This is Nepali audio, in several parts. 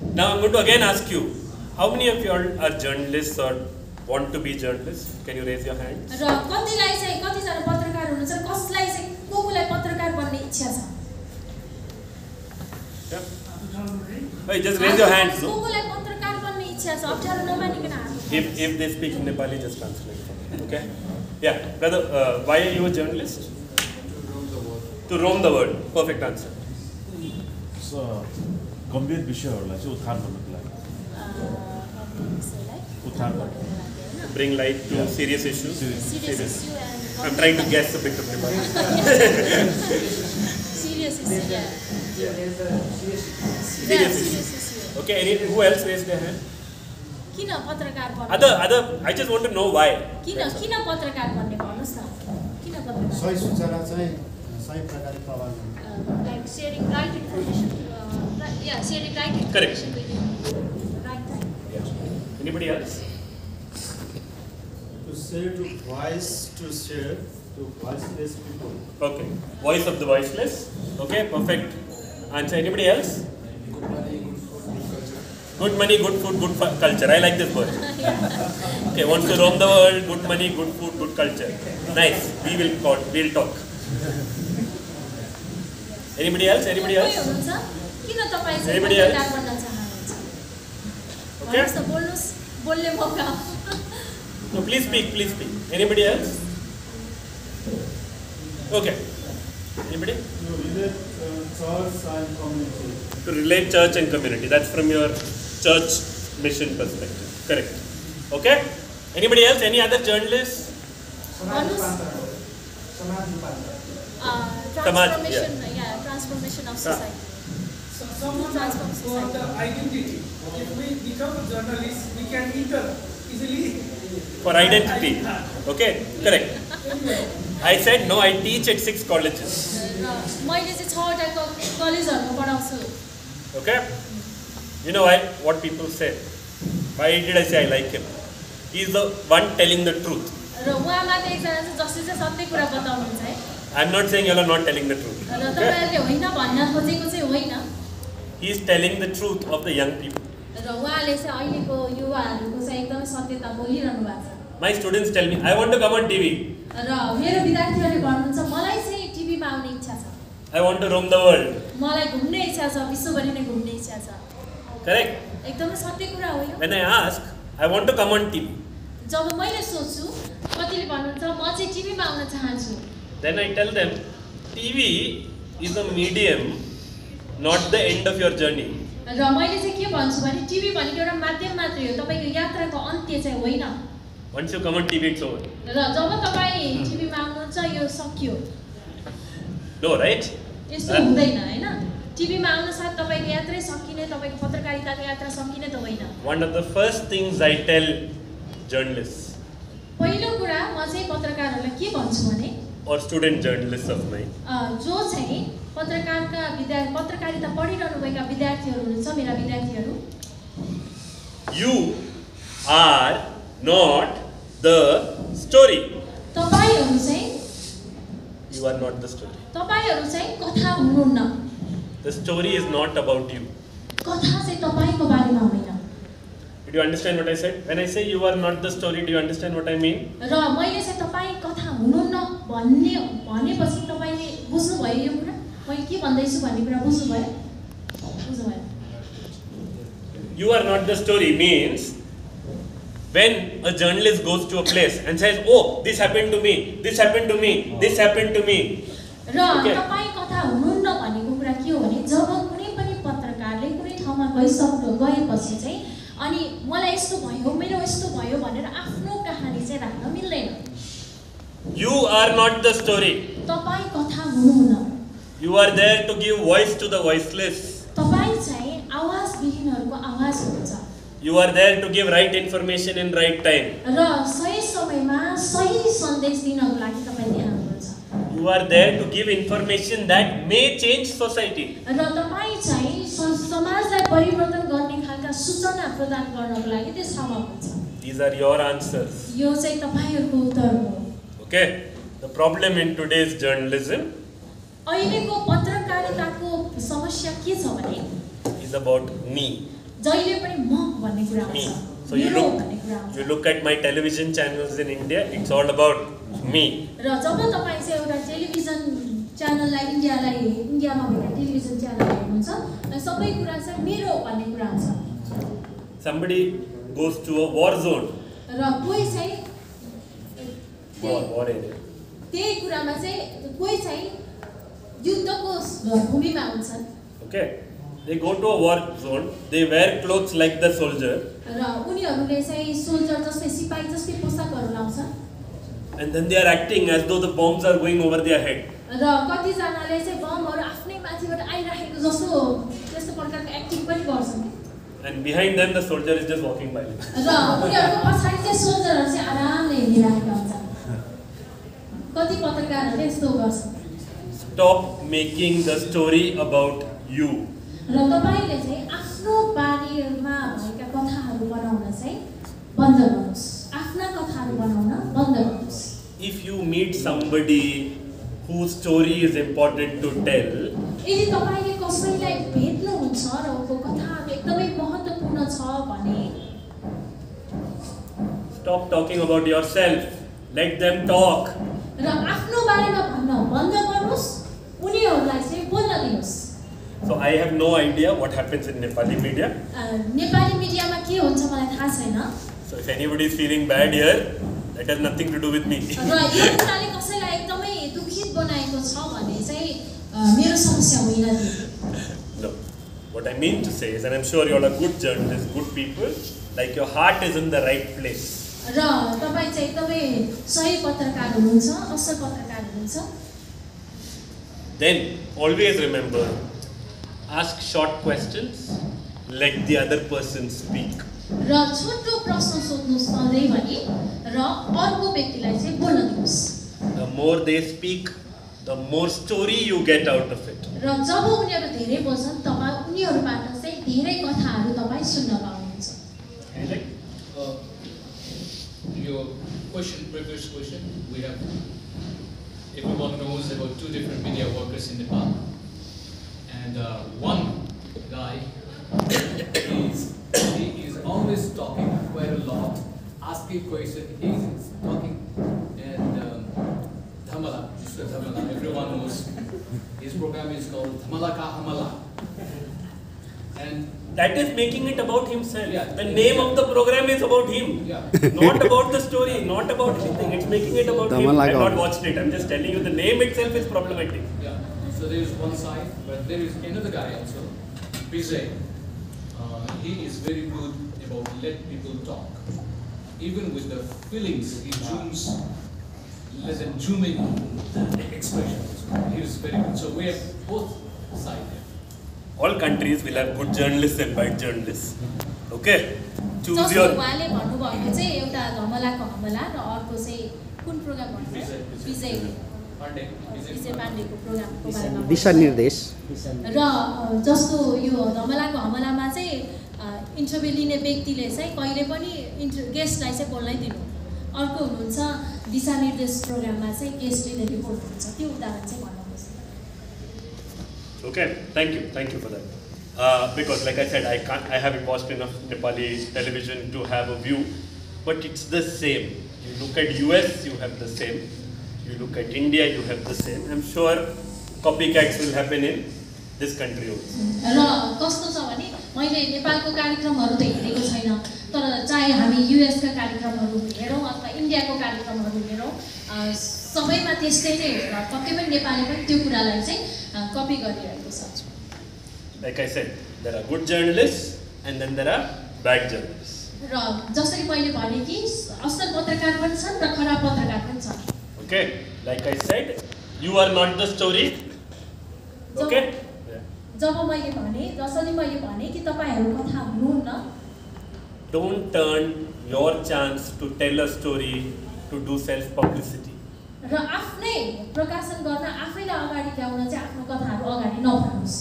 Now I'm going to again ask you, how many of you all are journalists or want to be journalists? Can you raise your hands? र कतिलाई चाहिँ कतिजना पत्रकार हुनुहुन्छ कसलाई चाहिँ कोलाई पत्रकार बन्ने इच्छा छ? Yeah. Hey, just raise your hands. No? कोलाई पत्रकार बन्ने इच्छा छ? अप्ठ्यारो नमानिकन हात. If they speak in Nepali, just translate for me. Okay? Yeah, brother, why are you a journalist? To roam the world. Perfect answer. So, गम्भीर विषयहरूलाई चाहिँ उत्थान गर्नको लागि. उत्थान गर्न. Bring light to serious issues. Serious issue and I'm trying to guess a bit of Nepali. serious issue. Serious issue. Okay, who else raised their hand? किन पत्रकार बन्ने? Other, I just want to know why. किन पत्रकार बन्ने भन्नुस् न? किन पत्रकार? सही सूचना चाहिँ सही प्रकारले प्रवाह गर्ने. Like sharing right information. Sharing right information. Correct. With right time. Yeah. Anybody else? To share, to voice, to share, to voiceless people. Okay. Voice of the voiceless. Okay, perfect answer. Anybody else? Good money, good food, good culture. I like this word. Okay, wants to roam the world, good money, good food, good culture. Nice. We'll talk. Anybody else? Anybody else? किन तपाईं चाहिँ Anybody else? पत्रकार बन्न चाहनुहुन्छ? Okay. भन्नुस् न, बोल्नुस्, बोल्ने मौका. No, please speak. Anybody else? Okay. Anybody? To relate church and community. To relate church and community. That's from your church mission perspective. Correct. Okay? Anybody else? Any other journalists? Transformation, transformation of society. For the identity, if we become a journalist, we can enter easily. For identity. Okay? Correct. I said no, I teach at 6 colleges. मैले चाहिँ 6 वटा कलेजहरुमा पढाउँछु. Okay? You know what people say? Why did I say I like him? He's the one telling the truth. र उहाँ मात्र एकजना चाहिँ जसले चाहिँ सत्य कुरा बताउनुहुन्छ है. I'm not saying you are not telling the truth. र तपाईहरुले होइन भन्न खोजेको चाहिँ होइन. He is telling the truth of the young people. र उहाँले चाहिँ अहिलेको युवाहरुको चाहिँ एकदमै सत्यता बोलिरहनु भएको छ. My students tell me, I want to come on TV. र मेरो विद्यार्थीहरुले भन्नुहुन्छ मलाई चाहिँ टिभीमा आउने इच्छा छ. I want to roam the world. मलाई घुम्ने इच्छा छ, विश्वभरि नै घुम्ने इच्छा छ. Correct? एकदमै सत्य कुरा हो यो. When I ask, I want to come on TV. जब मैले सोच्छु कतिले भन्नुहुन्छ म चाहिँ टिभीमा आउन चाहन्छु. Then I tell them, TV is a medium, not the end of your journey. र मैले चाहिँ के भन्छु भने टिभी भनेको एउटा माध्यम मात्रै हो, तपाईको यात्राको अन्त्य चाहिँ होइन. Once you come on TV, it's over. र जब तपाई टिभीमा आउनुहुन्छ यो सकियो. No, right? यस्तो हुँदैन हैन. टिभीमा आउन साथ तपाईको यात्रै सकिने, तपाईको पत्रकारिताको यात्रा सकिने त होइन. One of the first things I tell journalists पहिलो कुरा म चाहिँ पत्रकारहरुलाई के भन्छु भने or student journalists of mine, जो चाहिँ पत्रकारिता पढिरहनु भएका विद्यार्थीहरु हुनुहुन्छ, मेरा विद्यार्थीहरु, you are not the story. तपाईहरु चाहिँ You are not the story. तपाईहरु चाहिँ कथा हुनुहुन्न. The story is not about you. कथा चाहिँ तपाईको बारेमा होइन. Did you understand what I said? When I say you are not the story, do you understand what I mean? र मैले चाहिँ तपाई कथा हुनुहुन्न भनेपछि तपाईले बुझ्नु भयो यो कुरा? मैले के भन्दैछु भन्ने कुरा बुझ्नु भयो? बुझ्नु भयो? You are not the story means when a journalist goes to a place and says, "Oh, this happened to me, this happened to me, this happened to me." र तपाई कथा हुनुहुन्न भनेको कुरा के हो भने जब कुनै पनि पत्रकारले कुनै ठाउँमा गएपछि चाहिँ अनि मलाई यस्तो भयो, मेरो यस्तो भयो भनेर आफ्नो कहानी चाहिँ राख्न मिल्दैन. You are not the story. तपाई कथा हुनुहुन्न. You are there to give voice to the voiceless. तपाई चाहिँ आवाज विहीनहरुको आवाज हुनुहुन्छ. You are there to give right information in right time. र सही समयमा सही सन्देश दिनको लागि तपाई यहाँ हुनुहुन्छ. You are there to give information that may change society. र तपाई चाहिँ समाजलाई परिवर्तन गर्ने खालका सूचना प्रदान गर्नको लागि त्यस ठाउँमा हुनुहुन्छ. These are your answers. यो चाहिँ तपाईहरुको उत्तर हो. Okay? The problem in today's journalism अहिलेको पत्रकारिताको समस्या के छ भने is about me. जहिले पनि म भन्ने कुरा Me. आउँछ So you मेरो भन्ने कुरा आउँछ you look at my television channels in India, it's all about me. र जब तपाईँ चाहिँ एउटा टेलिभिजन च्यानललाई इन्डियामा भएका टेलिभिजन च्यानल हेर्नुहुन्छ र सबै कुरा चाहिँ मेरो भन्ने कुरा आउँछ Somebody goes to a war zone. र कोही चाहिँ War area. त्यही कुरामा चाहिँ कोही चाहिँ युद्धको भूमिमा हुन्छन् Okay. They go to a war zone. They wear clothes like the soldier. र उनीहरूले चाहिँ सोल्जर जस्तै सिपाही जस्तै पोसाकहरू लाउँछन् And then they are acting as though the bombs are going over their head. र कतिजनाले चाहिँ बमहरू आफ्नै माथिबाट आइराखेको जस्तो त्यस्तो प्रकारको एक्टिङ पनि गर्छन् And behind them the soldier is just walking by. र उनीहरूको पछाडि चाहिँ सोल्जरहरू चाहिँ आरामले हिँडिरहेका हुन्छन् कति पत्रकारहरूले यस्तो गर्छन् Stop making the story about you. र तपाईँले चाहिँ आफ्नो बारेमा भएका कथाहरू बनाउन चाहिँ बन्द गर्नुहोस् आफ्ना कथाहरू बनाउन बन्द गर्नुहोस् If you meet somebody whose story is important to tell, यदि तपाईँले कसैलाई भेट्नुहुन्छ र उनको कथाहरू एकदमै महत्त्वपूर्ण छ भने stop talking about yourself. Let them talk. र आफ्नो बारेमा भन्न बन्द गर्नुहोस् उनीहरूलाई चाहिँ बोल्न दिनुहोस् So I have no idea what happens in Nepali media. Nepali मिडियामा के हुन्छ मलाई थाहा छैन So if anybody is feeling bad here, that has nothing to do with me. र यो कुराले कसैलाई एकदमै दुखित बनाएको छ भने चाहिँ मेरो समस्या होइन त्यो No. What I mean to say is, and I'm sure you all are good journalists, good people, like your heart is in the right place. र तपाईँ चाहिँ एकदमै सही पत्रकार हुनुहुन्छ असल पत्रकार हुनुहुन्छ Then always remember, ask short questions, let the other person speak. र छोटो प्रश्न सोध्नुहोस् सधैँभरि र अर्को व्यक्तिलाई चाहिँ बोल्न दिनुहोस् The more they speak, the more story you get out of it. र जब उनीहरू धेरै बोल्छन् तब उनीहरूबाट चाहिँ धेरै कथाहरू तपाईँ सुन्न पाउनुहुन्छ Your question, previous question, we have, everyone knows about two different media workers in Nepal. And one guy, he is always talking quite a lot, asking questions, he is talking, and Dhamala, Mr. Dhamala, everyone knows, his program is called Dhamala Ka Hamala. And That is making it about himself. Yeah. The name of the program is about him. yeah, Not about the story, not about anything. It's making it about him. I have not watched it. I'm just telling you the name itself is problematic. yeah. So there is one side, but there is another guy also, Bijoy. He is very good about let people talk. Even with the feelings, he zooms, let them zoom in the expressions. He is very good. So we have both sides. All countries will have good journalists and bad journalists. Okay? Choose जस्तो your. उहाँले भन्नुभएको चाहिँ एउटा धमलाको हमला र अर्को चाहिँ कुन प्रोग्राम भन्नुभयो विजय पाण्डेको प्रोग्रामको बारेमा दिशानिर्देश र जस्तो यो धमलाको हमलामा चाहिँ इन्टरभ्यू लिने व्यक्तिले चाहिँ कहिले पनि गेस्टलाई चाहिँ बोल्नै दिनु अर्को हुनुहुन्छ दिशानिर्देश प्रोग्राममा चाहिँ गेस्टले रिपोर्ट हुन्छ त्यो उदाहरण चाहिँ भन्नुहोस् Okay, thank you for that. Because like I said, I haven't watched enough Nepali television to have a view, but it's the same. You look at US, you have the same. You look at India, you have the same. I'm sure copycats will happen in this country also. र कस्तो छ भने मैले नेपालको कार्यक्रमहरू त हेरेको छैन तर चाहे हामी युएसका कार्यक्रमहरू हेरौँ अथवा इन्डियाको कार्यक्रमहरू हेरौँ सबैमा त्यस्तै नै हो र पक्कै पनि नेपालले पनि त्यो कुरालाई चाहिँ कपी गरिरहेको छ Like I said, there are good journalists and then there are bad journalists. र जसरी मैले भने कि असल पत्रकार पनि छन् र खराब पत्रकार पनि छन् Okay, like I said, you are not the story. Okay? जब मैले भने जसरी मैले भने कि तपाईहरु कथा हुनुहुन्न Don't turn your chance to tell a story to do self publicity. र आफ्नै प्रकाशन गर्न आफैलाई अगाडि ल्याउन चाहिँ आफ्नो कथाहरु अगाडि नबढाउनुस्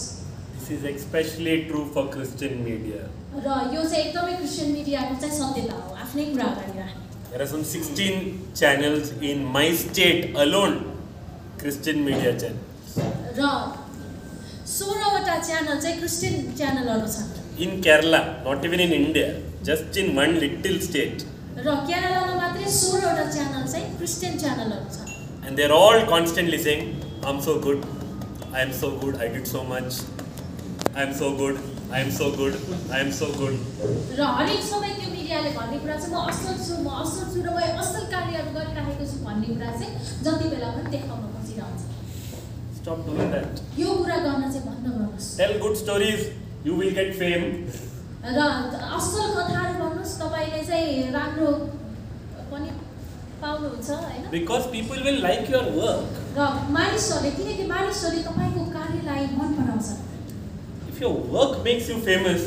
This is especially true for Christian media. र यो चाहिँ एकदमै क्रिश्चियन मिडियाको चाहिँ सत्यता हो आफ्नै कुरा अगाडि राख्ने There are some 16 channels in my state alone, Christian media channels. र 16 वटा च्यानल चाहिँ क्रिश्चियन च्यानलहरु छन् in Kerala, not even in India, just in one little state. र केरलामा मात्रै 16 वटा च्यानल चाहिँ क्रिस्चियन च्यानलहरु छ And they're all constantly saying, I'm so good, I am so good, I did so much, I am so good, I am so good, I am so good. र हरेक समय त्यो मिडियाले भन्ने कुरा चाहिँ म असल छु र म असल कार्यहरु गरिरहेको छु भन्ने कुरा चाहिँ जति बेला पनि देखाउन खोजिरहन्छ Stop doing that. यो कुरा गर्न चाहिँ बन्द गर्नुस् Tell good stories, you will get fame. र असल कथाहरु भन्नुस् तपाईले चाहिँ राम्रो पनि पाउनुहुन्छ हैन Because people will like your work. र मानिसहरुले किनकि मानिसहरुले तपाईको कार्यलाई मन पराउँछन् If your work makes you famous,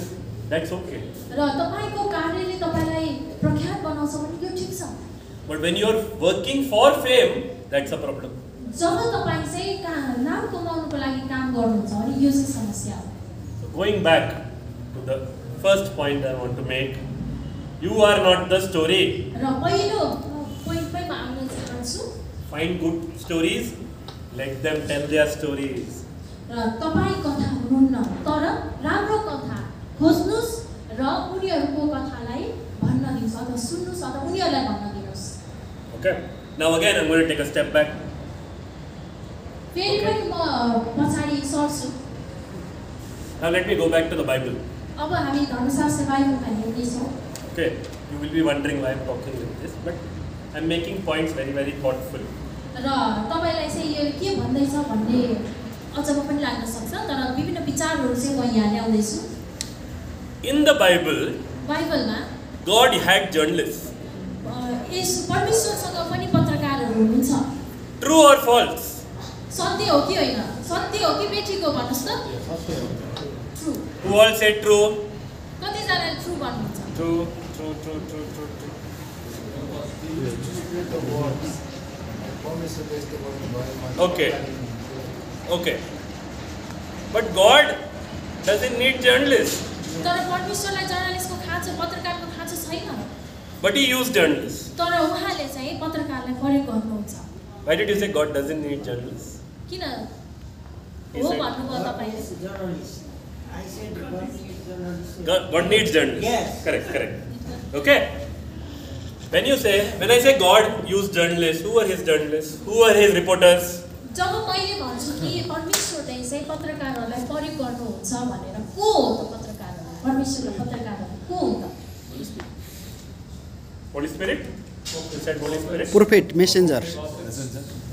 that's okay. र तपाईको कार्यले तपाईलाई प्रख्यात बनाउँछ भने यो ठीक छ But when you're working for fame, that's a problem. जब तपाई चाहिँ नाम कमाउनको लागि काम गर्नुहुन्छ भने यो चाहिँ समस्या हो So going back to the first point I want to make, you are not the story. र पहिलो पोइन्टमै म आउन चाहन्छु Find good stories, let them tell their stories. र तपाई कथा हुनुहुन्न तर राम्रो कथा खोज्नुस् र उनीहरुको कथालाई भन्न दिनुस् अथवा सुन्नुस् अथवा उनीहरुलाई भन्न दिनुस् Okay. Now again I'm going to take a step back. फेरि पनि म पछाडी सर्छु Now let me go back to the Bible. अब हामी धर्मशास्त्र बाइबलमा हेर्दै छौं Okay. You will be wondering why I'm talking like this, but I'm making points very, very thoughtful. र तपाईलाई चाहिँ यो के भन्दै छ भन्ने अचम्म पनि लाग्न सक्छ तर विभिन्न विचारहरु चाहिँ म यहाँ ल्याउँदै छु In the Bible, बाइबलमा God had journalists. यस परमेश्वरसँग पनि पत्रकारहरु हुनुहुन्छ True or false? सत्य हो कि होइन सत्य हो कि बेठीको भन्नुस् त true Who all said true? कति जनाले ट्रु भन्नुहुन्छ True. Okay. But God doesn't need journalists. तर परमेश्वरलाई जर्नलिस्टको खाँचो पत्रकारको खाँचो छैन But He used journalists. तर उहाँले चाहिँ पत्रकारलाई प्रयोग गर्नुहुन्छ Why did you say God doesn't need journalists? किन He हो said- भन्नुभयो तपाईले I said God needs journalists. God needs journalists. Yes. Correct. Okay. When I say God used journalists, who are His journalists? Who are His reporters? जब मैले भन्छु कि परमेश्वरले चाहिँ पत्रकारहरूलाई प्रयोग गर्नुहुन्छ भनेर को हो त पत्रकारहरू परमेश्वरले पत्रकारहरू को हो त Holy Spirit? You said Holy Spirit? Prophet, messenger.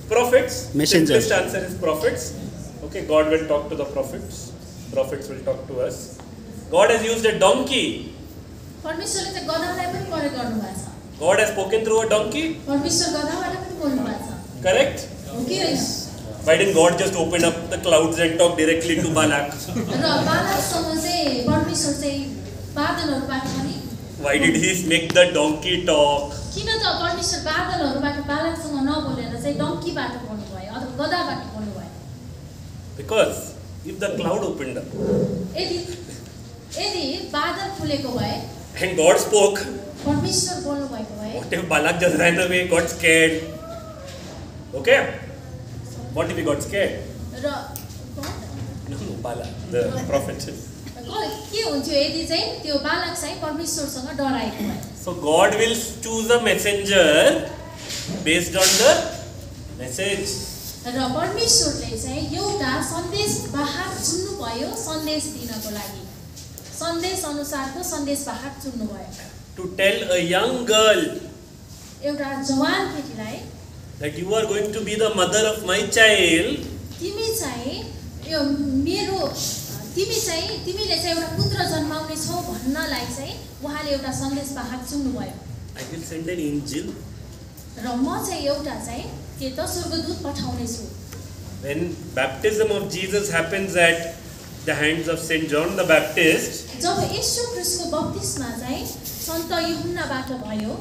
Prophets. Messenger. Simplest answer is prophets. Okay, God will talk to the prophets. Prophets will talk to us. God has used a donkey. परमेश्वरले चाहिँ गधालाई पनि प्रयोग गर्नुभएको छ God has spoken through a donkey. परमेश्वर गधाबाट पनि बोल्नु भएको छ Correct? हो कि होइन Why didn't God just open up the clouds and talk directly to Balak? र बालकसँग चाहिँ परमेश्वर चाहिँ बादलहरूबाट पनि Why did He make the donkey talk? किन त परमेश्वर बादलहरूबाट बालकसँग नबोलेर चाहिँ डङ्कीबाट बोल्नुभयो अथवा गधाबाट बोल्नुभयो Because if the cloud opened up यदि बादल फुलेको भए and God spoke, परमेश्वर बोल्नु भएको भए what if Balak just ran away, got scared? Okay? What if he got scared? र No, Balak, the prophet. के हुन्थ्यो यदि चाहिँ त्यो बालक चाहिँ परमेश्वरसँग डराएको भए So God will choose a messenger based on the message. र परमेश्वरले चाहिँ एउटा सन्देश वाहक चुन्नु भयो सन्देश दिनको लागि सन्देश अनुसारको सन्देश वाहक चुन्नु भयो To tell a young girl एउटा जवान केटीलाई that you are going to be the mother of my child. तिमी चाहिँ यो मेरो तिमीले चाहिँ एउटा पुत्र जन्माउने छौ भन्नलाई चाहिँ उहाँले एउटा सन्देश वाहक चुन्नु भयो I will send an angel. र म चाहिँ एउटा चाहिँ के त स्वर्गदूत पठाउने छु When baptism of Jesus happens at the hands of Saint John the Baptist, जब येशू ख्रीष्टको बप्तिस्मा चाहिँ सन्त यूहन्नाबाट भयो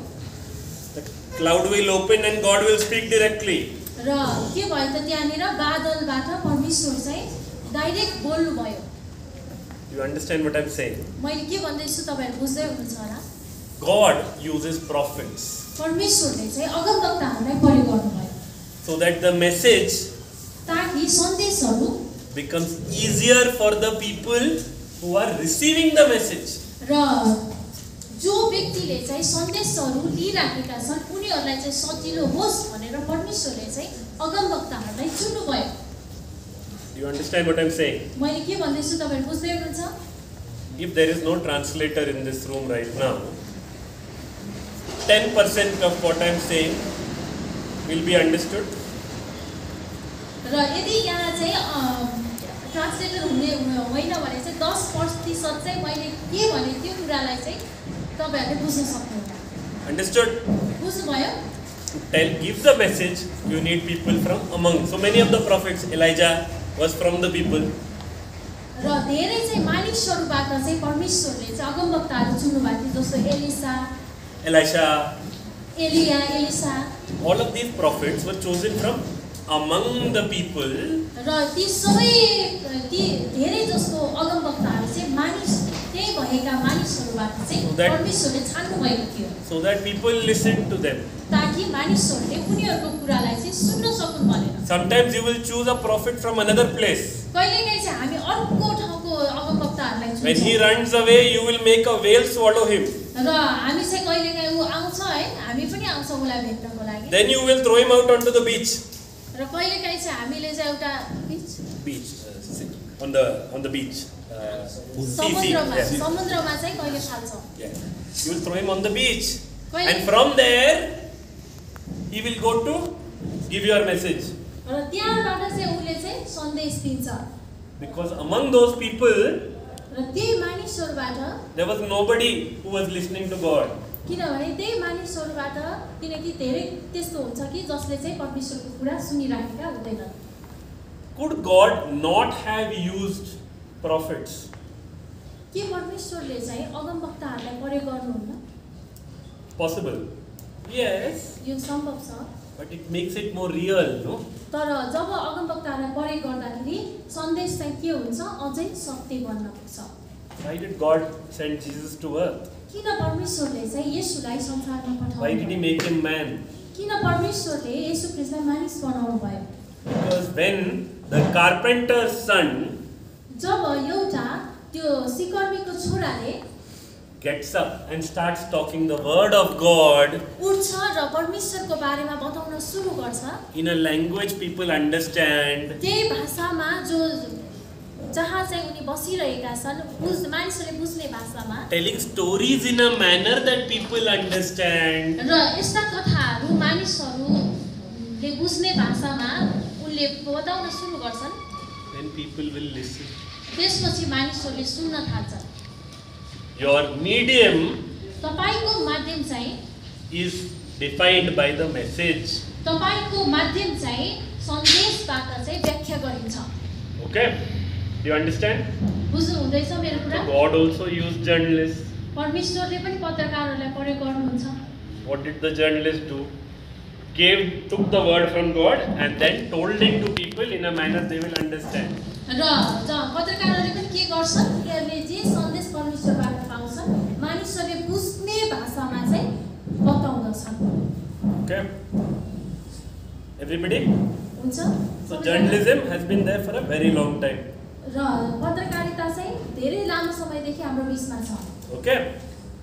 the cloud will open and God will speak directly. र के भयो त त्यहाँनिर बादलबाट परमेश्वर चाहिँ डाइरेक्ट बोल्नु भयो You understand what I'm saying? मैले के भन्दैछु तपाईहरु बुझ्दै हुनुहुन्छ होला God uses prophets परमेश्वरले चाहिँ अगमवक्ताहरूलाई प्रयोग गर्नुभयो so that the message ताकि सन्देशहरू becomes easier for the people who are receiving the message. र जो व्यक्तिले चाहिँ सन्देशहरू लिइराखेका छन् उनीहरूलाई चाहिँ सजिलो होस् भनेर परमेश्वरले चाहिँ अगमवक्ताहरूलाई चुन्नुभयो. Do you understand what I'm saying? मैले के भन्दैछु तपाईहरु बुझ्दै हुनुहुन्छ? If there is no translator in this room right now, 10% of what I'm saying will be understood. र यदि यहाँ चाहिँ ट्रान्सलेटर हुने होइन भने चाहिँ 10% चाहिँ मैले के भने त्यो कुरालाई चाहिँ तपाईहरुले बुझ्न सक्नुहुन्छ. Understood? बुझ्नुभयो? To give the message, you need people from among. So many of the prophets, Elijah was from the people. र धेरै चाहिँ मानिसहरुबाट चाहिँ परमेश्वरले चाहिँ अगमवक्ताहरू चुन्नुभएको थियो जस्तो Elisha, Elia, Elisa. all of these prophets were chosen from among the people. र ती सबै ती धेरै जस्तो अगमवक्ताहरू चाहिँ मानिस त्यही भएका मानिसहरुबाट चाहिँ परमेश्वरले छान्नु भएको थियो. So that people listen to them. ताकि मानिसहरुले उनीहरुको कुरालाई चाहिँ सुन्न सकुन् भनेर. Sometimes you will choose a prophet from another place. कहिलेकाहीँ चाहिँ हामी अर्को ठाउँको अगमवक्ताहरूलाई चुन्छौँ. When he runs away, you will make a whale swallow him. र हामी चाहिँ कहिलेकाहीँ ऊ आउँछ है, हामी पनि आउँछौँ उलाई भेट्नको लागि. Then you will throw him out onto the beach. र कहिलेकाहीँ चाहिँ हामीले चाहिँ एउटा Beach, on the beach. समुद्रमा चाहिँ कहिले फाल्छौँ. Yeah. You will throw him on the beach, and from there he will go to give your message. र त्यहाँबाट चाहिँ उले चाहिँ सन्देश दिन्छ. Because among those people, र त्यही मानिसहरुबाट there was nobody who was listening to God. किनभने त्यही मानिसहरुबाट किनकि धेरै त्यस्तो हुन्छ कि जसले चाहिँ परमेश्वरको कुरा सुनिराखेका हुँदैनन्. Could God not have used prophets? के परमेश्वरले चाहिँ अगमवक्ताहरूलाई प्रयोग गर्नुहुन्न? Possible. Yes. यो सम्भव छ. But it makes it more real, no? तर जब अगमवक्ताहरूलाई प्रयोग गर्दाखेरि सन्देश चाहिँ के हुन्छ? अझै सत्य बन्न पुग्छ. Why did God send Jesus to earth? किन परमेश्वरले चाहिँ येशूलाई संसारमा पठाउनु? Why did he make him man? किन परमेश्वरले येशू ख्रीष्टलाई मानिस बनाउनु भयो? Because when the carpenter's son जब एउटा त्यो सिकर्मीको छोराले gets up and starts talking the word of God उठ्छ र परमेश्वरको बारेमा बताउन सुरु गर्छ in a language people understand, त्यही भाषामा जो जहाँ चाहिँ उनी बसिरहेका छन् मानिसहरूले बुझ्ने भाषामा telling stories in a manner that people understand, र यस्ता कथाहरू मानिसहरूले बुझ्ने भाषामा उनले बताउन सुरु गर्छन्, then people will listen. त्यसपछि मानिसहरूले सुन्न थाल्छन्. Your medium तपाईको माध्यम चाहिँ is defined by the message. तपाईको माध्यम चाहिँ सन्देशबाट चाहिँ व्याख्या गरिन्छ. Okay? Do you understand? बुझ्नु हुँदैछ मेरो कुरा? God also used journalists. परमेश्वरले पनि पत्रकारहरूलाई प्रयोग गर्नुहुन्छ. What did the journalists do? Took the word from God and then told it to people in a manner they will understand. र पत्रकारहरूले पनि के गर्छन्? उनीहरूले जे सन्देश परमेश्वरबाट पाउँछन् मानिसहरूले बुझ्ने भाषामा चाहिँ बताउँदछन्. Okay? Everybody? हुन्छ? So journalism has been there for a very long time. र पत्रकारिता चाहिँ धेरै लामो समयदेखि हाम्रो बीचमा छ. Okay?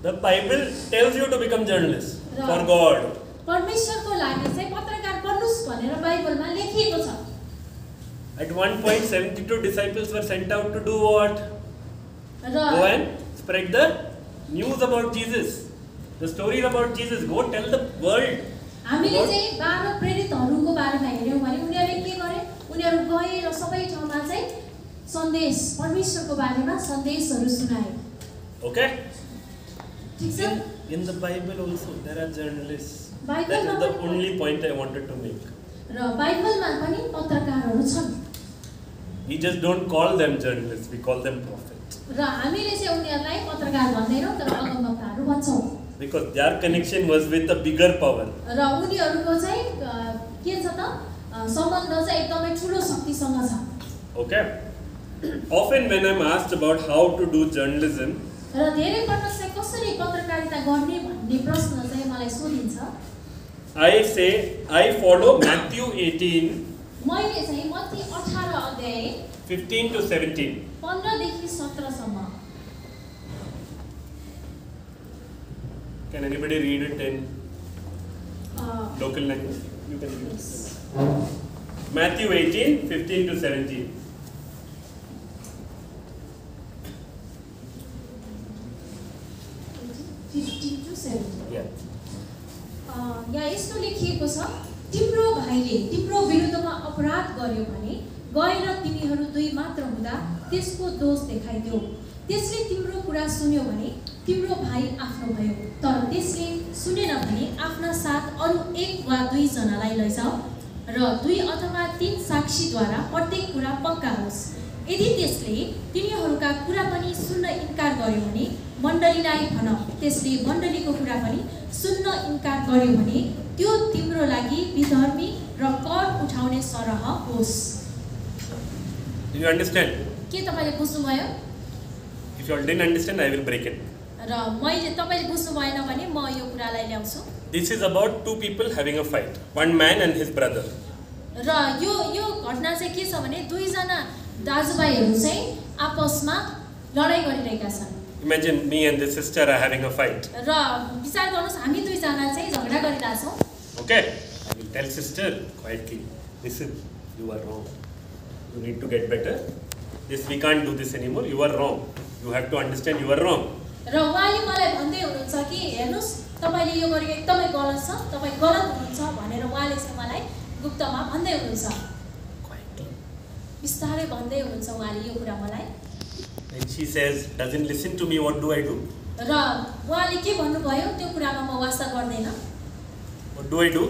The Bible tells you to become journalists for God. परमेश्वरको लागि चाहिँ पत्रकार बन्नुस् भनेर बाइबलमा लेखिएको छ. At one point 72 disciples were sent out to do what? Go and spread the news about Jesus. The stories about Jesus. Go tell the world. हामीले चाहिँ 12 प्रेरितहरूको बारेमा हेर्यौं भने उनीहरूले के गरे? उनीहरू गए र सबै ठाउँमा चाहिँ सन्देश परमेश्वरको बारेमा सन्देशहरू सुनाए. Okay? ठीक छ? In the Bible also there are journalists. Bible That is the only point I wanted to make. र बाइबलमा पनि पत्रकारहरू छन्. We just don't call them journalists, we call them prophets. र हामीले चाहिँ उनीहरूलाई पत्रकार भन्दैनौँ तर अगमवक्ताहरू भन्छौँ. Because their connection was with a bigger power. र उनीहरूको चाहिँ के छ त? सम्बन्ध चाहिँ एकदमै ठुलो शक्तिसँग छ. Okay? Often when I'm asked about how to do journalism, र धेरै पटक चाहिँ कसरी पत्रकारिता गर्ने भन्ने प्रश्न चाहिँ मलाई सोधिन्छ. I say I follow Matthew 18. मैले चाहिँ मत्ती 18 अध्याय 15 to 17. 15 देखि 17 सम्म. Can anybody read it in local language? You can read it. Matthew 18, 15 to 17. Yeah. यहाँ यस्तो लेखिएको छ, तिम्रो भाइले तिम्रो विरुद्धमा अपराध गर्यो भने गएर तिमीहरू दुई मात्र हुँदा त्यसको दोष देखाइदेऊ. त्यसले तिम्रो कुरा सुन्यो भने तिम्रो भाइ आफ्नो भयो, तर त्यसले सुनेन भने आफ्ना साथ अरु एक वा दुई जनालाई लैजाऊ र दुई अथवा तीन साक्षीद्वारा प्रत्येक कुरा पक्का होस्. यदि त्यसले तिनीहरूका कुरा पनि सुन्न इन्कार गर्यो भने मण्डलीलाई भन, त्यसले मण्डलीको कुरा पनि सुन्न इन्कार गर्यो भने त्यो तिम्रो लागि विधर्मी र कर उठाउने सरह होस्. Do you understand? के तपाईले बुझ्नुभयो? If you all didn't understand, I will break it. र मैले तपाईले बुझ्नु भएन भने म यो कुरालाई ल्याउँछु. This is about two people having a fight, one man and his brother. र यो घटना चाहिँ के छ भने दुई जना दाजुभाइहरू चाहिँ आपसमा लडाई गरिरहेका छन्. Imagine me and this sister are having a fight. र विचार गर्नुस् हामी दुई जना चाहिँ झगडा गरिरहेका छौं. Okay, I will tell sister quietly, listen, you are wrong. You need to get better. This we can't do this anymore. You are wrong. You have to understand you are wrong. र उहाँले मलाई भन्दै हुनुहुन्छ कि हेर्नुस् तपाईले यो गरेको एकदमै गलत छ, तपाई गलत हुनुहुन्छ भनेर उहाँले चाहिँ मलाई गुप्तमा भन्दै हुनुहुन्छ. Quietly. विस्तारै भन्दै हुनुहुन्छ उहाँले यो कुरा मलाई. And she says, doesn't listen to me, what do I do? र उहाँले के भन्नुभयो त्यो कुरामा म वास्ता गर्दैन. What do I do?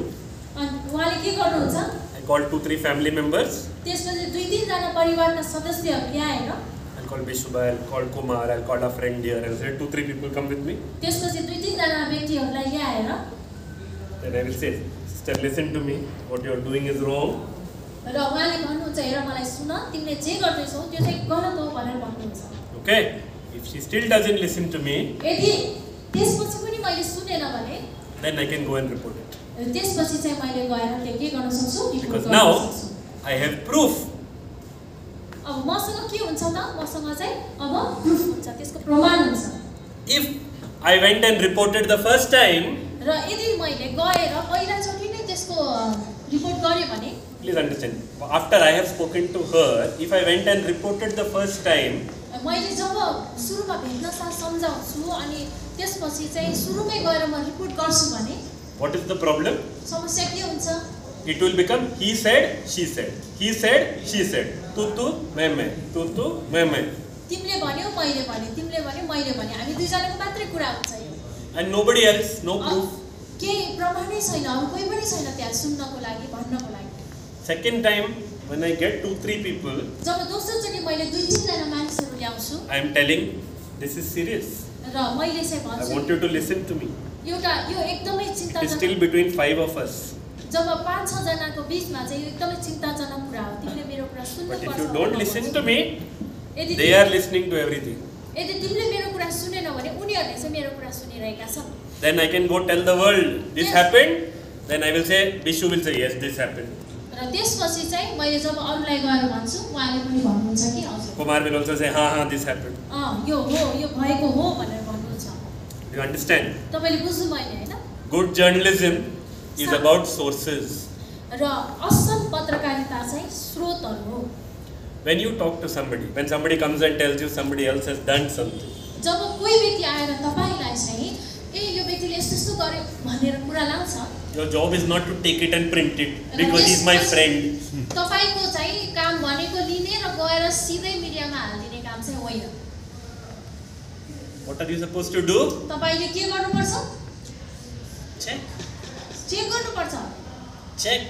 अनि उहाँले के गर्नुहुन्छ? I call 2-3 family members. त्यसपछि दुई तीन जना परिवारका सदस्यहरू ल्याएर I'll call Bishubha, I'll call Kumar, I'll call a friend here, I'll say 2-3 people come with me. त्यसपछि दुई तीन जना व्यक्तिहरूलाई ल्याएर Then I will say, sister, listen to me, what you are doing is wrong. र उहाँले भन्नुहुन्छ हेर मलाई सुन तिमीले जे गर्दैछौ त्यो चाहिँ गलत हो भनेर भन्नुहुन्छ. Okay, if she still doesn't listen to me, यदि त्यसपछि पनि मैले सुनेन भने then I can go and report it. त्यसपछि चाहिँ मैले गएर त्यो के गर्न सक्छु? Because now I have proof. अब मसँग के हुन्छ त? मसँग चाहिँ अब प्रुफ हुन्छ, त्यसको प्रमाण हुन्छ. If I went and reported the first time, र यदि मैले गएर पहिलाचोटि नै त्यसको रिपोर्ट गरे भने please understand, after I have spoken to her, if I went and reported the first time, मैले जब सुरुमा भेट्न साथ सम्झाउँछु अनि त्यसपछि चाहिँ सुरुमै गएर म रिपोर्ट गर्छु भने what is the problem? समस्या के हुन्छ? It will become he said, she said, he said, she said, tu मैं, tu मैं. तिमीले भन्यौ मैले भने, तिमीले भन्यौ मैले भने, हामी दुई जनाको मात्रै कुरा हुन्छ यो. And nobody else, no proof. के प्रमाणै छैन, अरु कोही पनि छैन त्यहाँ सुन्नको लागि, भन्नको लागि. Second time, when I get 2-3 people, जब दोस्रोचोटि मैले दुई तीन जना मानिसहरू ल्याउँछु I am telling, this is serious. र मैले चाहिँ I भन्छु want you to listen to me. एउटा यो एकदमै It is चिन्ताजनक still between 5 of us. जब 5-6 जनाको बीचमा चाहिँ यो एकदमै चिन्ताजनक कुरा हो. तिमीले मेरो कुरा But सुन्नुपर्छ. if you don't listen to me, यदि they are listening to everything. यदि तिमीले मेरो कुरा सुनेन भने उनीहरूले चाहिँ मेरो कुरा सुनिरहेका छन्. Then I can go tell the world, this Yes. happened. Then I will say, Bishu will say, yes, this happened. र त्यसपछि चाहिँ मैले जब अरूलाई गएर भन्छु उहाँले पनि भन्नुहुन्छ कि हजुर. Kumar will also say, ha, this happened. यो हो, यो भएको हो भनेर भन्नुहुन्छ. Do you understand? तपाईले बुझ्नु भएन हैन? Good journalism is about sources. र असल पत्रकारिता चाहिँ स्रोतहरु हो. When you talk to somebody, when somebody comes and tells you somebody else has done something, जब कोही व्यक्ति आएर तपाईलाई चाहिँ यो व्यक्तिले यस्तो यस्तो गर्यो भनेर कुरा लाउँछ, your job is not to take it and print it because he's my friend. तपाईको चाहिँ काम भनेको लिने र गएर सिधै मिडियामा हाल्दिने काम चाहिँ होइन. What are you supposed to do? तपाईले के गर्नुपर्छ? Check. चेक गर्नुपर्छ. Check.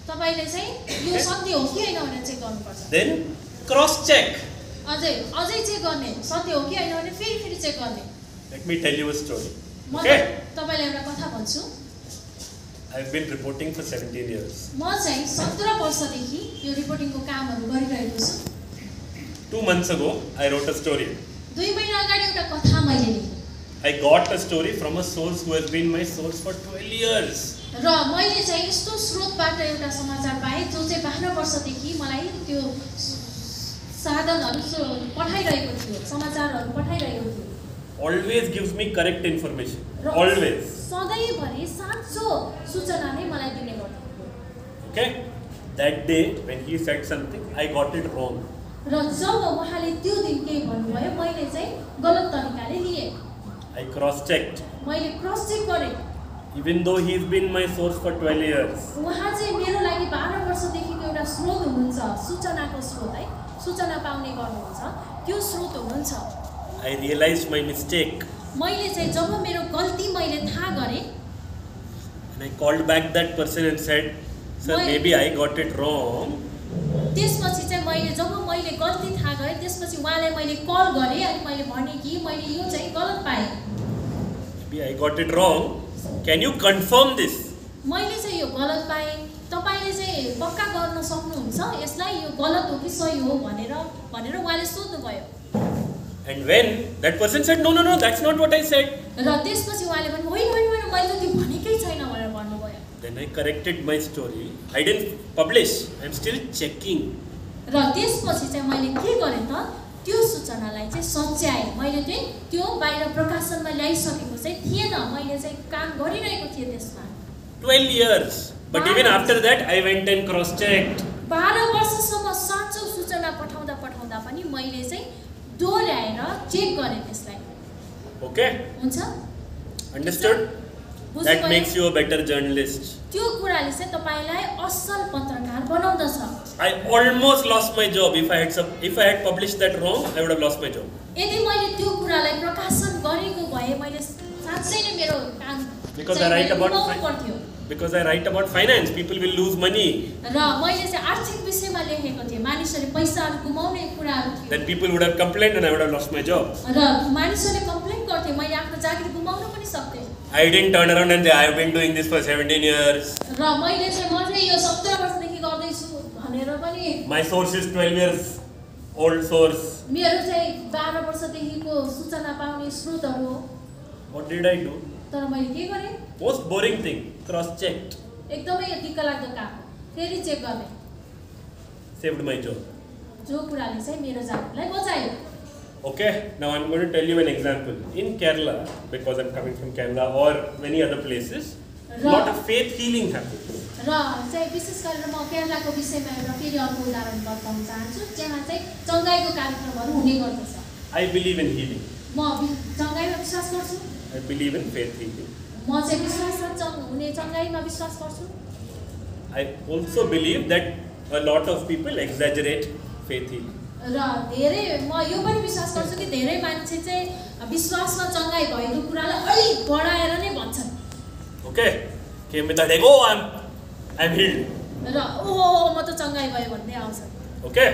तपाईले चाहिँ यो सत्य हो कि हैन भनेर चेक गर्नुपर्छ. Then cross check. अझै चेक गर्ने, सत्य हो कि हैन भने फेरि चेक गर्ने. Let me tell you a story. म Okay? तपाईलाई एउटा कथा भन्छु. I've been reporting for 17 years. म चाहिँ 17 वर्षदेखि यो रिपोर्टिङको कामहरु गरिरहेको छु. 2 months ago, I wrote a story. 2 महिना अगाडि एउटा कथा मैले लेखेँ. I got a story from a source who has been my source for 12 years. र मैले चाहिँ यस्तो स्रोतबाट एउटा समाचार पाएँ जो चाहिँ 12 वर्षदेखि मलाई त्यो साधनहरु पठाइरहेको थियो, समाचारहरु पठाइरहेको थियो. Always gives me correct information. Always. सधैँभरि साँचो सूचना नै मलाई दिने गर्थ्यो. Okay? That day when he said something, I got it wrong. र जब उहाँले त्यो दिन केही भन्नुभयो मैले चाहिँ गलत तरिकाले लिए. I cross-checked. मैले क्रस चेक गरेँ. Even though he's been my source for 12 years. उहाँ चाहिँ मेरो लागि 12 वर्षदेखिको एउटा स्रोत हुनुहुन्छ, सूचनाको स्रोत है, सूचना पाउने गर्नुहुन्छ, त्यो स्रोत हुनुहुन्छ. I realized my mistake. मैले चाहिँ जब मेरो गल्ती मैले थाहा गरेँ, And I called back that person and said, "Sir, maybe I got it wrong." त्यसपछि चाहिँ मैले जब मैले गल्ती थाहा गरेँ त्यसपछि उहाँलाई मैले कल गरेँ अनि मैले भने कि मैले यो चाहिँ गलत पाएँ. Maybe I got it wrong. Can you confirm this? मैले चाहिँ यो गलत पाएँ. तपाईले चाहिँ पक्का गर्न सक्नुहुन्छ यसलाई यो गलत हो कि सही हो भनेर उहाँले सोध्नु भयो. And when that person said, "No, that's not what I said." र त्यसपछि उहाँले भने होइन मैले त त्यो भनेकै छैन भनेर भन्नुभयो. Then I corrected my story. I didn't publish. I'm still checking. र त्यसपछि चाहिँ मैले के गरेँ त त्यो सूचनालाई चाहिँ सच्याएँ. मैले चाहिँ त्यो बाहिर प्रकाशनमा ल्याइसकेको चाहिँ थिएन. मैले चाहिँ काम गरिरहेको थिएँ त्यसमा. 12 years. But even after that, I went and cross-checked. 12 वर्षसम्म साँचो सूचना पठाउँदा पनि मैले चाहिँ दोहोऱ्याएर चेक गरेँ त्यसलाई. Okay? हुन्छ? Understood? That makes you a better journalist. त्यो कुराले चाहिँ तपाईलाई असल पत्रकार बनाउँदछ. I almost lost my job. If I had published that wrong, I would have lost my job. यदि मैले त्यो कुरालाई प्रकाशन गरेको भए मैले साँच्चै नै मेरो काम Because I write about finance, people will lose money. र मैले चाहिँ आर्थिक विषयमा लेखेको थिएँ. मानिसहरूले पैसाहरु गुमाउने कुराहरु थियो. Then people would have complained and I would have lost my job. र मानिसहरूले कम्प्लेन गर्थे मैले आफ्नो जागिर गुमाउन पनि सक्थे. I didn't turn around and say I have been doing this for 17 years. र मैले चाहिँ म चाहिँ यो 17 वर्षदेखि गर्दै छु भनेर पनि. My source is 12 years old source. मेरो चाहिँ 12 वर्षदेखिको सूचना पाउने स्रोतहरु हो. What did I do? तर मैले के गरेँ? Most boring thing, cross-checked. एकदमै दिक्कलाग्दो काम. फेरि चेक गर्ने. Saved my job. जो कुराले चाहिँ मेरो जागिरलाई बचायो. Okay, now I'm going to tell you an example. In Kerala, because I'm coming from Kerala or many other places, a lot of faith healing happens. र चाहिँ विशेष गरेर म केरलाको विषयमा एउटा फेरि अर्को उदाहरण बताउन चाहन्छु जहाँ चाहिँ चङ्गाईको कार्यक्रमहरू हुने गर्दछ. I believe in healing. म चङ्गाईमा विश्वास गर्छु. I believe in faith healing. म चाहिँ विश्वासमा हुने चङ्गाईमा विश्वास गर्छु. I also believe that a lot of people exaggerate faith healing. र धेरै म यो पनि विश्वास गर्छु कि धेरै मान्छे चाहिँ विश्वासमा चङ्गाई भएको कुरालाई अलि बढाएर नै भन्छन्. Okay, came with that like, "Oh, I'm healed." र ओ म त चङ्गाई भयो भन्दै आउँछन्. Okay,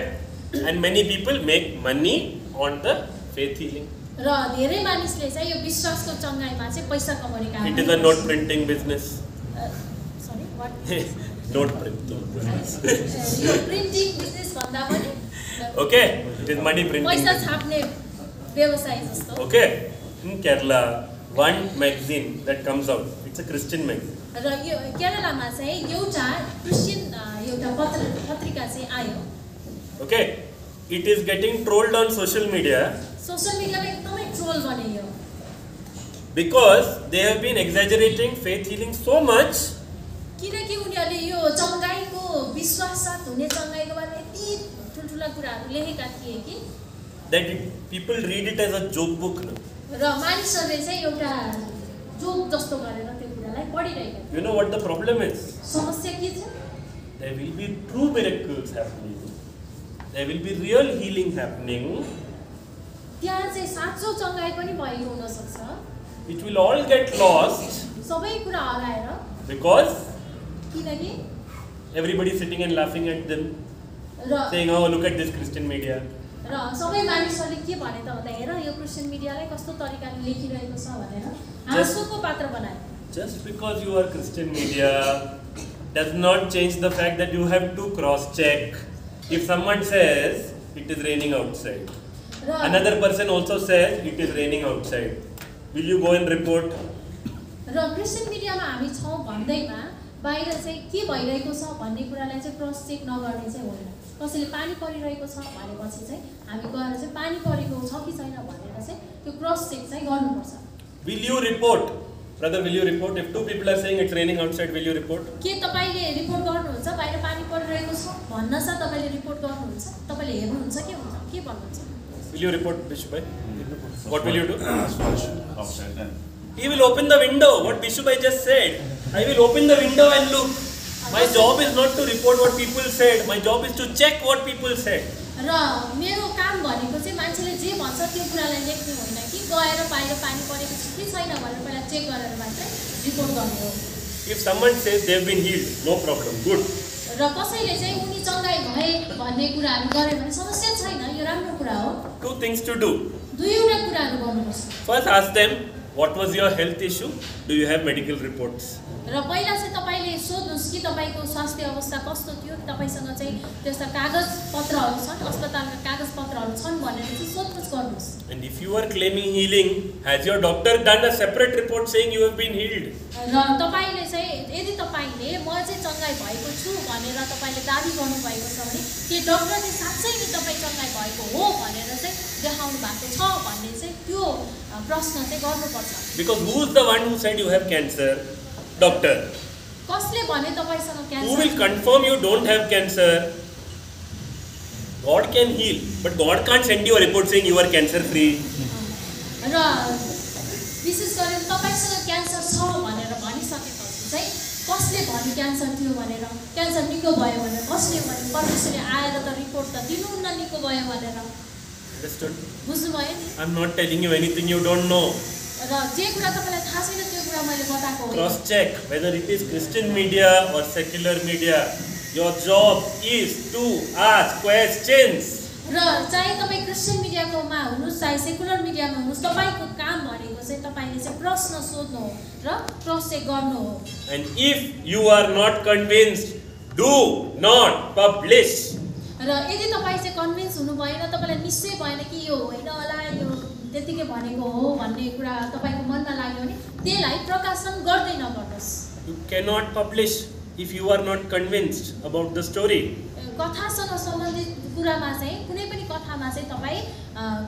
and many people make money on the faith healing. र धेरै मानिसले चाहिँ यो विश्वासको चङ्गाईमा चाहिँ पैसा कमाउने काम. It is a note printing business. Sorry, what? Note printing. यो प्रिन्टिङ बिजनेस भन्दा पनि. Okay, it is money printing. पैसा छाप्ने व्यवसाय जस्तो. Okay, in Kerala, one magazine that comes out, it's a Christian magazine. र यो केरलामा चाहिँ एउटा क्रिश्चियन एउटा पत्रिका चाहिँ आयो. Okay, it is getting trolled on social media. Social मिडियामा एकदमै ट्रोल बन्यो because they have been exaggerating faith healing so much. किनकि उनीहरूले यो चङ्गाईको विश्वाससाथ हुने चङ्गाईको बारेमा यति ठुल्ठुला कुराहरू लेखेका थिए कि that people read it as a joke book. र मानिसहरूले चाहिँ एउटा जोक जस्तो गरेर त्यो कुरालाई पढिरहेका थिए. You know what the problem is? समस्या के छ? There will be true miracles happening. There will be real healing happening. त्यहाँ चाहिँ साँचो चङ्गाई पनि भएको हुन सक्छ. It will all get lost. सबै कुरा हराएर. Because किनकि everybody is sitting and laughing at them, saying, "Oh, look at this Christian media." र सबै मानिसहरूले के भने त भन्दा हेर यो क्रिश्चियन मिडियाले कस्तो तरिकाले लेखिरहेको छ भनेर हाँसोको पात्र बनायो. Just because you are Christian media does not change the fact that you have to cross-check. If someone says it is raining outside, another person also says it is raining outside. Will you go and report? र क्रिस्चियन मिडियामा हामी छौँ भन्दैमा बाहिर चाहिँ के भइरहेको छ भन्ने कुरालाई चाहिँ क्रस चेक नगर्ने चाहिँ होइन। कसैले पानी परिरहेको छ भनेपछि चाहिँ हामी गएर चाहिँ पानी परेको छ कि छैन भनेर चाहिँ त्यो क्रस चेक चाहिँ गर्नुपर्छ। Will you report? Brother, will you report? If two people are saying it's raining outside, will you report? के तपाईले रिपोर्ट गर्नुहुन्छ बाहिर पानी परिरहेको छ भन्न छ तपाईले रिपोर्ट गर्नुहुन्छ तपाईले हेर्नुहुन्छ के हुन्छ के भन्नुहुन्छ? Will you report, Bishop bhai? What will you do? Outside then. He will open the window. What Bishop bhai just said. I will open the window and look. My job is not to report what people said. My job is to check what people said. र मेरो काम भनेको चाहिँ मान्छेले जे भन्छ त्यो कुरालाई लेख्नु होइन कि गएर बाहिर पानी परेको छ कि छैन भनेर पहिला चेक गरेर मात्रै रिपोर्ट गर्ने हो। If someone says they have been healed, no problem, good. र कसैले चाहिँ उनी चङ्गाई भए भन्ने कुराहरू गरे भने समस्या छैन, यो राम्रो कुरा हो। Two things to do. दुईवटा कुराहरू गर्नुपर्छ। First, ask them, what was your health issue? Do you have medical reports? र पहिला चाहिँ तपाईले सोध्नुस् कि तपाईको स्वास्थ्य अवस्था कस्तो थियो, तपाईसँग चाहिँ त्यस्ता कागज पत्रहरू छन्, अस्पतालका कागज पत्रहरू छन् भनेर चाहिँ सोधपुछ गर्नुस्। And if you are claiming healing, has your doctor done a separate report saying you have been healed? र तपाईले चाहिँ यदि तपाईले म चाहिँ चङ्गाई भएको छु भनेर तपाईले दाबी गर्नु भएको छ भने के डाक्टरले साच्चै नै तपाई चङ्गाई भएको हो भनेर चाहिँ देखाउनु भएको छ भन्ने चाहिँ त्यो प्रश्न चाहिँ गर्नुपर्छ। Because who is the one who said you have cancer? Doctor. कसले भने तपाईसँग cancer? Who will confirm you don't have cancer? God can heal, but God can't send you a report saying you are cancer free. र विशेष गरेर तपाईसँग क्यान्सर छ भनेर भनिसकेपछि चाहिँ कसले भन्यो क्यान्सर थियो भनेर, क्यान्सर निको भयो भनेर कसले भन्यो? परमेश्वरले आएर त रिपोर्ट त दिनुहुन्न निको भयो भनेर। Understood? बुझ्नुभयो नि? I'm not telling you anything you don't know. र जे कुरा तपाईलाई थाहा छैन त्यो कुरा मैले बताएको हो। Cross check whether it is Christian media or secular media. Your job is to ask questions. र चाहे तपाई क्रिस्चियन मिडियाकोमा हुनुस् चाहे सेकुलर मिडियामा हुनुस् तपाईको काम भनेको चाहिँ तपाईले चाहिँ प्रश्न सोध्नु हो र क्रस चेक गर्नु हो। And if you are not convinced, do not publish. र यदि तपाई चाहिँ कन्भिन्स हुनु भएन, तपाईलाई निश्चय भएन कि यो होइन होला यो त्यतिकै भनेको हो भन्ने कुरा तपाईको मनमा लाग्यो भने त्यसलाई प्रकाशन गर्दै नगर्नुस्। You cannot publish if you are not convinced about the story. कथासँग सम्बन्धित कुरामा चाहिँ कुनै पनि कथामा चाहिँ तपाई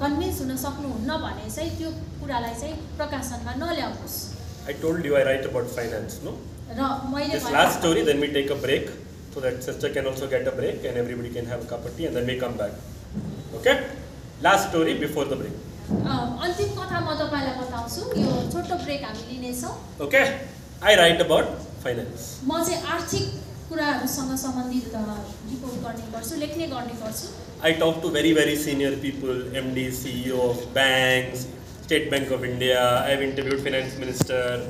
कन्भिन्स हुन सक्नुहुन्न भने चाहिँ त्यो कुरालाई चाहिँ प्रकाशनमा नल्याउनुस्। I told you I write about finance, no? र मैले This last story, then we take a break so that sister can also get a break and everybody can have a cup of tea and then we come back. Okay? Last story before the break. अन्तिम कथा म तपाईलाई बताउँछु, यो छोटो ब्रेक हामी लिनेछौँ। Okay? I write about finance. म चाहिँ आर्थिक कुराहरुसँग सम्बन्धित रिपोर्ट गर्ने गर्छु, लेख्ने गर्ने गर्छु। I talk to very senior people, MD, CEO of banks, State Bank of India. I have interviewed finance minister,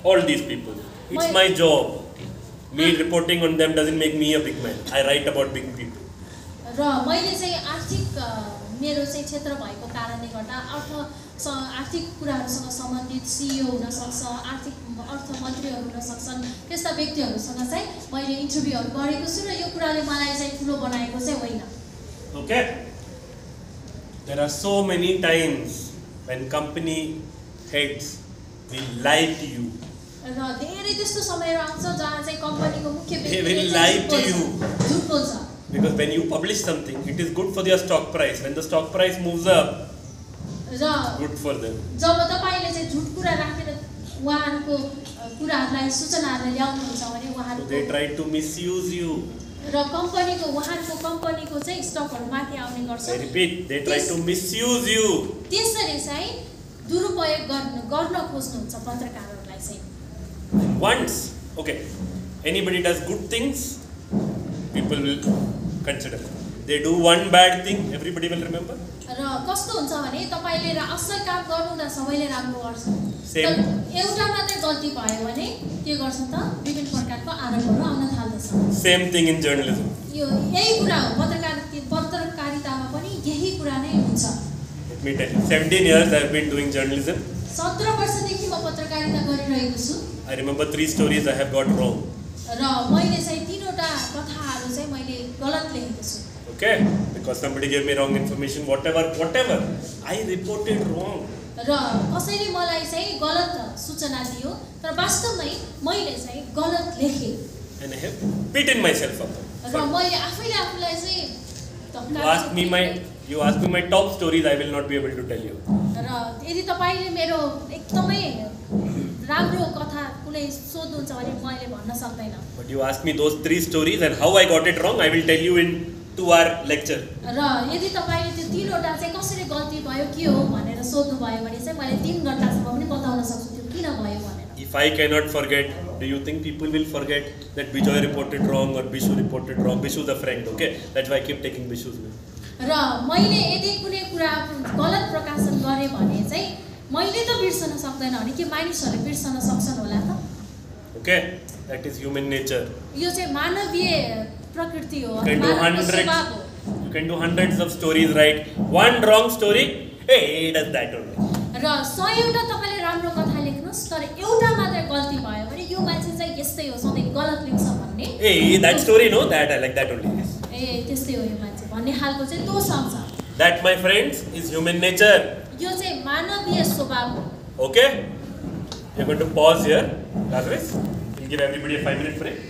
all these people. It's my job. Me reporting on them doesn't make me a big man. I write about big people. र मैले चाहिँ आर्थिक मेरो चाहिँ क्षेत्र भएको कारणले गर्दा आर्थिक कुराहरुसँग सम्बन्धित CEO हुन सक्छ, आर्थिक अर्थमन्त्रीहरु हुन सक्छन्, त्यस्ता व्यक्तिहरुसँग चाहिँ मैले इन्टरभ्यूहरु गरेको छु र यो कुराले मलाई चाहिँ ठुलो बनाएको चाहिँ होइन। Okay? There are so many times when company heads will lie to you. र धेरै त्यस्तो समयहरु आउँछ जहाँ चाहिँ कम्पनीको मुख्य They will lie to you. झुट बोल्छ। Because when you publish something, it is good for their stock price. When the stock price moves up, good for them. जब तपाईले चाहिँ झुट कुरा राखेर उहाँहरुको कुराहरुलाई सूचनाहरुलाई ल्याउनुहुन्छ भने उहाँहरु they try to misuse you. र कम्पनीको उहाँहरुको कम्पनीको चाहिँ स्टकहरु माथि आउने गर्छ। I repeat, they try to misuse you. त्यसरी चाहिँ दुरुपयोग गर्न खोज्नुहुन्छ पत्रकारहरुलाई चाहिँ। Once, okay, anybody does good things, people will consider. They do one bad thing, everybody will remember. र कस्तो हुन्छ भने तपाईले असल काम गर्नुहुँदा सबैले राम्रो गर्छ। Same. एउटा मात्रै गल्ती भयो भने के गर्छ त विभिन्न प्रकारको आरोपहरु आउन थाल्दछ। Same thing in journalism. यो यही कुरा हो पत्रकारितामा पनि यही कुरा नै हुन्छ। Let me tell you, 17 years I have been doing journalism. 17 वर्षदेखि म पत्रकारिता गरिरहेको छु। I remember 3 stories I have got wrong. र मैले चाहिँ 3 वटा कथाहरु चाहिँ मैले गलत लेखेको छु। Okay? Because somebody gave me wrong information, whatever. I reported wrong. र कसैले मलाई चाहिँ गलत सूचना दियो तर वास्तवमै मैले चाहिँ गलत लेखेँ And I have beaten myself up. र मैले आफैले आफूलाई चाहिँ You ask me my top stories, I will not be able to tell you. र यदि तपाईले मेरो एकदमै राम्रो कथा कुनै सोध्नुहुन्छ भने मैले भन्न सक्दैन But you ask me those 3 stories and how I got it wrong, I will tell you in 2-hour lecture. र यदि तपाईले त्यो 3 वटा चाहिँ कसरी गल्ती भयो के हो भनेर सोध्नु भयो भने चाहिँ मैले 3 घण्टासम्म पनि बताउन सक्छु त्यो किन भयो भनेर If I cannot forget, do you think people will forget that Bijoy reported wrong or Bishu reported wrong? Bishu is a friend, okay? That's why I keep taking Bishu's name. र मैले यदि कुनै कुरा गलत प्रकाशन गरे भने चाहिँ मैले त बिर्सन सक्दैन भने के मानिसहरूले बिर्सन सक्छन् होला त Okay? That is human nature. यो चाहिँ मानवीय प्रकृति हो You can do मानवको स्वभाव हो You can do hundreds of stories, right? One wrong story, hey, he does that only. र 100 एउटा तपाईले राम्रो कथा लेख्नुस् तर एउटा मात्र गल्ती भयो भने यो मान्छे चाहिँ यस्तै हो सधैँ गलत लेख्छ भन्ने Hey, that story, no? That I like that only. Yes. ए त्यस्तै हो यो मान्छे भन्ने खालको चाहिँ दोष आउँछ That, my friends, is human nature. यो चाहिँ मानवीय स्वभाव हो Okay? We are going to pause here. Lazarus, we'll give everybody a 5-minute break.